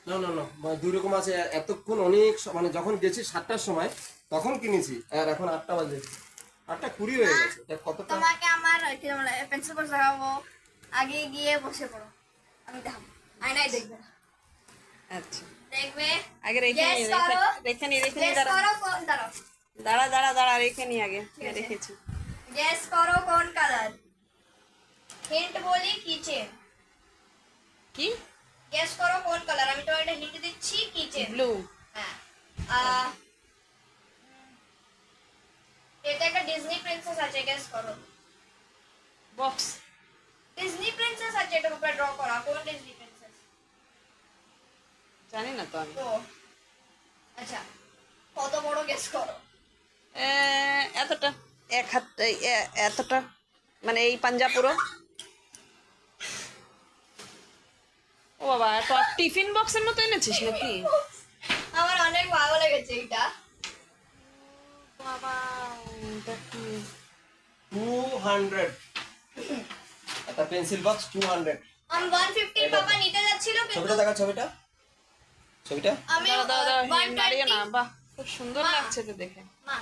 না না না, মানে দুই রকম আছে। এতক্ষণ অনেক মানে যখন গেছি 7টার সময় তখন কিনেছি, আর এখন 8টা বাজে, 8টা 20 হয়ে গেছে। এটা কতটা? তোমাকে আমার কি বলে পেন্সিল বক্স দেখাবো, আগে গিয়ে বসে পড়ো, আমি দেখাবো, আয়নায় দেখবে না। আচ্ছা দেখবে, আগে রেখে গেস নি করো, রেখে নি গেস দাঁড়া করো কোন দাঁড়াও, দাঁড়া দাঁড়া দাঁড়া রেখে নি আগে ঠিক আছে। রেখেছি। গেস করো কোন কালার। হিন্ট বলি কিচেন। কি? গেস করো কোন কালার, আমি তোমার একটা হিন্ট দিচ্ছি, কিচেন। ব্লু। হ্যাঁ। আহ, এটা একটা ডিজনি প্রিন্সেস আছে, গেস করো। বক্স। ডিজনি প্রিন্সেস আছে, এটার উপরে ড্র করা, কোন ডিজনি প্রিন্সেস? জানি না তো আমি। তো আচ্ছা, কত বড় গেস করো। এতটা, এক হাত এতটা, মানে এই পাঞ্জা পুরো। ও বাবা, টিফিন বক্সের মতো এনেছিস নাকি? আমার অনেক ভালো লেগেছে এটা। বাবা এটা কি? 200, একটা পেন্সিল বক্স 200। আমি 150 পাপা নিতে যাচ্ছিল কিন্তু ছবিটা দেখা, ছবিটা ছবিটা আমি দাঁড়া দাঁড়া দাঁড়া, দাঁড়িয়ে না, 120 বাহ খুব সুন্দর মা। লাগছে তো দেখে, মা,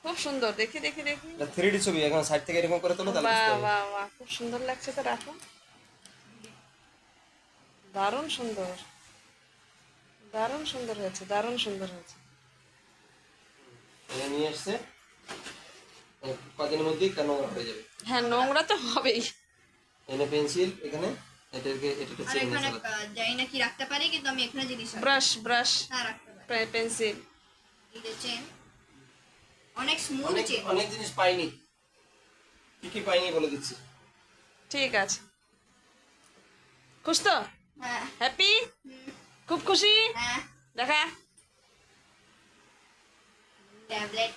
খুব সুন্দর। দেখি দেখি দেখি। এটা 3D ছবি, এখন সাইড থেকে এরকম করে তোলো তাহলে বুঝতে বাহ পারবে। বাহ বাহ, খুব সুন্দর লাগছে তো, রাখো। দারুণ সুন্দর, দারুণ সুন্দর হয়েছে, দারুণ সুন্দর হয়েছে। এটা নিয়ে এসছে, কদিনের মধ্যেই নোংরা হয়ে যাবে। হ্যাঁ নোংরা তো হবেই। এনে পেন্সিল এখানে, এটাকে এটা আর চেন এখানে মশলা। জানি না কি রাখতে পারি, কিন্তু আমি এখানে জিনিস রাখি। ব্রাশ ব্রাশ, হ্যাঁ রাখতে পারি। পেন্সিল। এই যে চেন, অনেক স্মুথ অনেক চেন। অনেক জিনিস পাইনি, কি কি পাইনি বলে দিচ্ছি। ঠিক আছে, খুশ তো? হ্যাঁ। হ্যাপি? হুম, খুব খুশি? হ্যাঁ। দেখা। ট্যাবলেট।